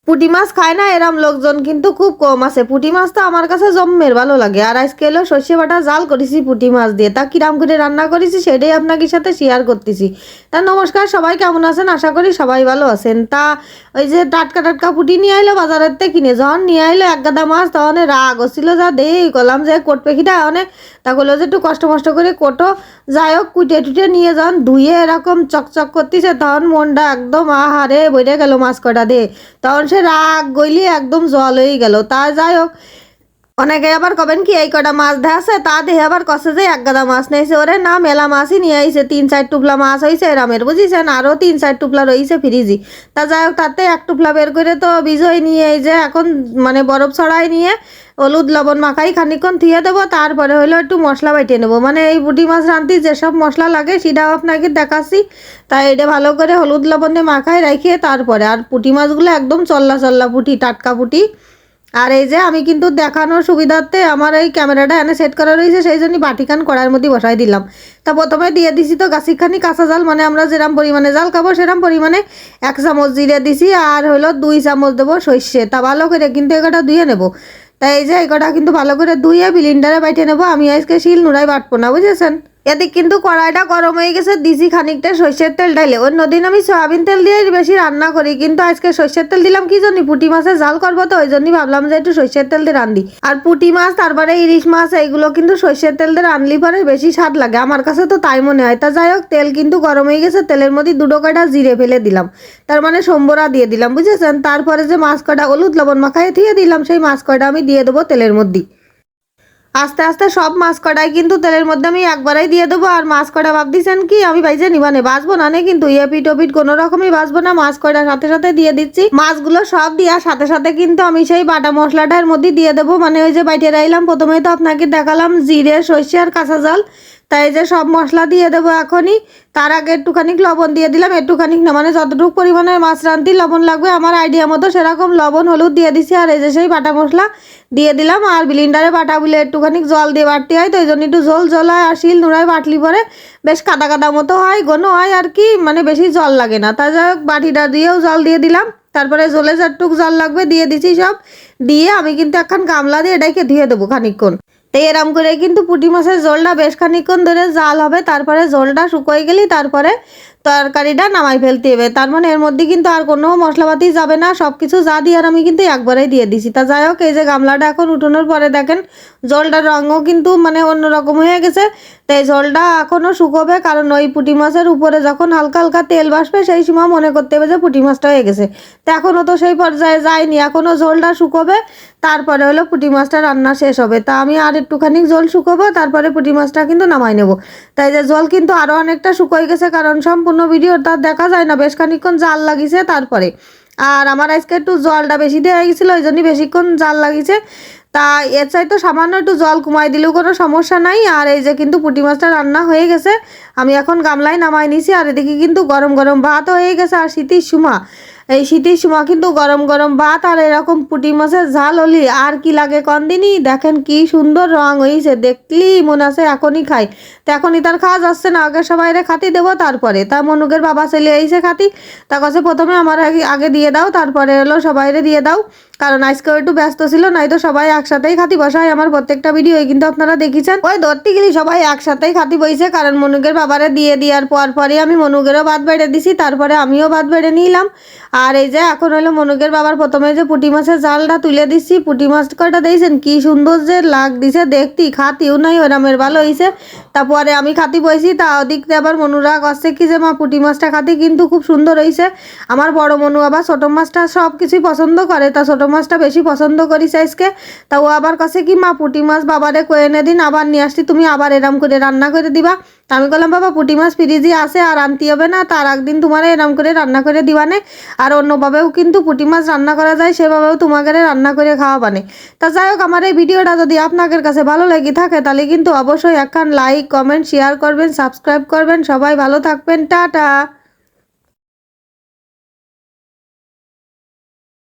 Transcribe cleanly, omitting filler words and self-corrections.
পুঁটি মাছ খায় না এরম লোকজন কিন্তু খুব কম আছে। পুঁটি মাছ তো আমার কাছে জম্মের ভালো লাগে। আর আজকে এলো সর্ষে বাটা জাল করেছি পুঁটি মাছ দিয়ে, তা কিরাম করে রান্না করেছি সেটাই আপনাদের সাথে শেয়ার করতেছি। তা নমস্কার, সবাই কেমন আছেন? আশা করি সবাই ভালো আছেন। তা ওই যে টাটকা টাটকা পুঁটি নিয়ে আইলো বাজারের থেকে কিনে, যখন নিয়ে আইলো এক গাদা মাছ তখন রাগ হচ্ছিল, যা দেই করলাম যে কোট পেখিটা অনেক তা করলো যে একটু কষ্ট মষ্ট করে কোটো, যাই হোক কুটে টুটে নিয়ে যখন ধুয়ে এরকম চকচক করতেছে তখন মনটা একদম আহারে বইরে গেল মাছ কটা দিয়ে। তখন সে রাগ গইলি একদম জল হয়ে গেল। তা যাই হোক, অনেকে আবার কবেন কি এই কটা মাছ আছে, তা দেহে আবার কষে যে এক গাদা মাছ নিয়েছে। ওরে না, মেলা মাছই নিয়ে আইছে, 3-4 টুপলা মাছ হয়েছে এরামের, বুঝিছেন, আরও 3-4 টুপলা রয়েছে ফ্রিজি। তা যাই হোক, তাতে এক টুপলা বের করে তো বিজয় নিয়ে এই যে এখন মানে বরফ ছড়াই নিয়ে হলুদ লবণ মাখাই খানিকক্ষণ থুয়ে দেবো। তারপরে হলো একটু মশলা বাইটে নেবো, মানে এই পুঁটি মাছ রাঁধতে যেসব মশলা লাগে সেটাও আপনাকে দেখাচ্ছি। তাই এটা ভালো করে হলুদ লবণ দিয়ে মাখাই রাখিয়ে তারপরে, আর পুঁটি মাছগুলো একদম চল্লা চল্লা পুঁটি, টাটকা পুঁটি। আর এই যে আমি কিন্তু দেখানোর সুবিধার্থে আমার এই ক্যামেরাটা এনে সেট করা রয়েছে, সেই জন্য বাটিখান কড়াইয়ের মধ্যে বসাই দিলাম। তা প্রথমে দিয়ে দিছি তো গাছিখানি কাঁচা জাল, মানে আমরা যেরকম পরিমাণে জাল খাবো সেরকম পরিমাণে 1 চামচ জিরে দিছি, আর হলো 2 চামচ দেবো সর্ষে। তা ভালো করে কিন্তু এগুলো ধুয়ে নেবো। তাই এই যে এগুলো কিন্তু ভালো করে ধুয়ে ব্লেন্ডারে বাইটে নেবো। আমি আজকে শিল নোড়ায় বাটবো না, বুঝেছেন। এদিক কিন্তু কড়াইটা গরম হয়ে গেছে, দিছি খানিকটা সর্ষের তেল ঢাইলে। অন্যদিন আমি সয়াবিন তেল দিয়ে বেশি রান্না করি, কিন্তু আজকে সর্ষের তেল দিলাম কি জন্য, পুঁটি মাছের জাল করবো তো ওই জন্যই ভাবলাম যে একটু সর্ষের তেল দিয়ে রান্ধি। আর পুঁটি মাছ তারপরে ইলিশ মাছ এইগুলো কিন্তু সর্ষের তেল দিয়ে রানলি পরে বেশি স্বাদ লাগে, আমার কাছে তো তাই মনে হয়। তা যাই হোক, তেল কিন্তু গরম হয়ে গেছে, তেলের মধ্যে 2 কটা জিরে ফেলে দিলাম, তার মানে সম্বরা দিয়ে দিলাম, বুঝেছেন। তারপরে যে মাছ কটা হলুদ লবণ মাখায় দিয়ে দিলাম, সেই মাছ কটা আমি দিয়ে দেবো তেলের মধ্যে। আস্তে আস্তে সব মাছ কড়াই কিন্তু তেলের মধ্যে আমি একবারেই দিয়ে দেবো। আর মাছ কড়া ভাবতেছেন কি আমি ভাইজে নিবানে বাঁচবো না নে, কিন্তু পিঠ ওপিঠ কোনো রকমই বাঁচবো না, মাছ কড়ার সাথে সাথে দিয়ে দিচ্ছি। মাছগুলো সব দেওয়ার সাথে সাথে কিন্তু আমি সেই বাটা মশলাটার মধ্যে দিয়ে দেবো, মানে ওই যে বাইটে রাইলাম প্রথমেই তো আপনাকে দেখালাম জিরে সর্ষে আর কাঁচা জাল। তাই যে সব মশলা দিয়ে দেবো এখনই। তার আগে একটুখানি লবণ দিয়ে দিলাম, একটুখানি না মানে যতটুকু পরিমাণে মাছ রাঁধতে লবণ লাগবে আমার আইডিয়া মতো সেরকম লবণ হলুদ দিয়ে দিছি। আর এই যে সেই বাটা মশলা দিয়ে দিলাম। আর ব্লেন্ডারে বাটা বলে একটুখানি জল দিয়ে বাটতে হয়, তো এই জন্য একটু জল জল হয়। আর শিল নোড়ায় বাটলি পরে বেশ কাদা কাদা মতো হয়, ঘন হয় আর কি, মানে বেশি জল লাগে না। তাই যাই হোক, বাটিটা দিয়েও জল দিয়ে দিলাম। তারপরে জলে যতটুকু জল লাগবে দিয়ে দিছি সব দিয়ে আমি কিন্তু এখন গামলা দিয়ে এটাকে ধুয়ে দেবো খানিকক্ষণ। তো এরম করে কিন্তু পুঁটি মাছের ঝোলটা বেশ খানিকক্ষণ ধরে জাল হবে, তারপরে ঝোলটা শুকোয় গেলে তারপরে তরকারিটা নামাই ফেলতে হবে। তার মানে এর মধ্যে কিন্তু আর কোনো মশলাপাতি যাবে না, সব কিছু যা দিয়ে আর আমি কিন্তু একবারেই দিয়ে দিছি। তা যাই হোক, এই যে গামলাটা এখন উঠানোর পরে দেখেন জলটার রঙও কিন্তু মানে অন্যরকম হয়ে গেছে। তো এই জলটা এখনও শুকোবে, কারণ ওই পুঁটি মাছের উপরে যখন হালকা হালকা তেল বাসবে সেই সময় মনে করতে হবে যে পুঁটি মাছটা হয়ে গেছে। তো এখনও তো সেই পর্যায়ে যায়নি, এখনও জলটা শুকোবে, তারপরে হলো পুঁটি মাছটা রান্না শেষ হবে। তা আমি আর একটুখানি জল শুকোবো, তারপরে পুঁটি মাছটা কিন্তু নামাই নেবো। তাই যে জল কিন্তু আরও অনেকটা শুকোয় গেছে, কারণ সম্পূর্ণ ভিডিওটা দেখা যায় না, বেশ খানিকক্ষণ জাল লাগিছে তারপরে। আর আমার আজকে একটু জলটা বেশি দেওয়া গেছিলো, ওই জন্যই বেশিক্ষণ জাল লাগিছে। তা এর চাইতে সামান্য একটু জল কমাই দিলেও কোনো সমস্যা নাই। আর এই যে কিন্তু পুঁটি মাছটা রান্না হয়ে গেছে, আমি এখন গামলায় নামাই নিছি। আর এদিকে কিন্তু গরম গরম ভাত হয়ে গেছে। আর শীতের সময়, এই শীতের সময় কিন্তু গরম গরম ভাত আর এরকম পুঁটি মাছের ঝাল হলি আর কি লাগে কনদিনই। দেখেন কি সুন্দর রং হয়েছে, দেখলি মনে আছে এখনই খাই। তো এখনই তার খাওয়া যাচ্ছে না, আগে সবাইরে খাতি দেবো তারপরে। তা মনুকের বাবা চলে আইছে খাতি, তা কাছে প্রথমে আমার আগে দিয়ে দাও, তারপরে হলো সবাইরে দিয়ে দাও, কারণ আজকেও একটু ব্যস্ত ছিল, নাই তো সবাই একসাথেই খাতি বসায়। আমার প্রত্যেকটা ভিডিও কিন্তু আপনারা দেখেছেন, ওই ধরতে গেলি সবাই একসাথেই খাতি বইছে, কারণ মনুকের বাবারে দিয়ে দেওয়ার পরে আমি মনুকেরও ভাত বেড়ে দিছি, তারপরে আমিও ভাত বেড়ে নিলাম। আর এই যে এখন হলো মনুকের বাবার প্রথমে যে পুঁটি মাছের জালটা তুলে দিচ্ছি, পুঁটি মাছ কয়টা দিয়েছেন কি সুন্দর যে লাগ দিছে দেখতি, খাতিও নাই ওরামের ভালো হয়েছে। তারপরে আমি খাতি বইছি, তা ওদিকে আবার মনুরা করছে কি যে মা পুঁটি মাছটা খাতি কিন্তু খুব সুন্দর হয়েছে। আমার বড় মনু আবার ছোটো মাছটা সব কিছুই পছন্দ করে, তা ছোটো মাছটা বেশি পছন্দ করিস আজকে। তা ও আবার কাছে কি মা পুঁটি মাছ বাবারে কয়ে এনে দিন, আবার নিয়ে আসছি, তুমি আবার এরম করে রান্না করে দিবা। আমি বললাম বাবা পুঁটি মাছ ফ্রিজে আছে আর আনতে হবে না, তার একদিন তোমার এরম করে রান্না করে দিবানে। আর অন্যভাবেও কিন্তু পুঁটি মাছ রান্না করা যায়, সেভাবেও তোমাকে রান্না করে খাওয়াবানে। তা যাই হোক, আমার এই ভিডিওটা যদি আপনাদের কাছে ভালো লেগে থাকে তাহলে কিন্তু অবশ্যই একখান লাইক কমেন্ট শেয়ার করবেন, সাবস্ক্রাইব করবেন। সবাই ভালো থাকবেন, টাটা।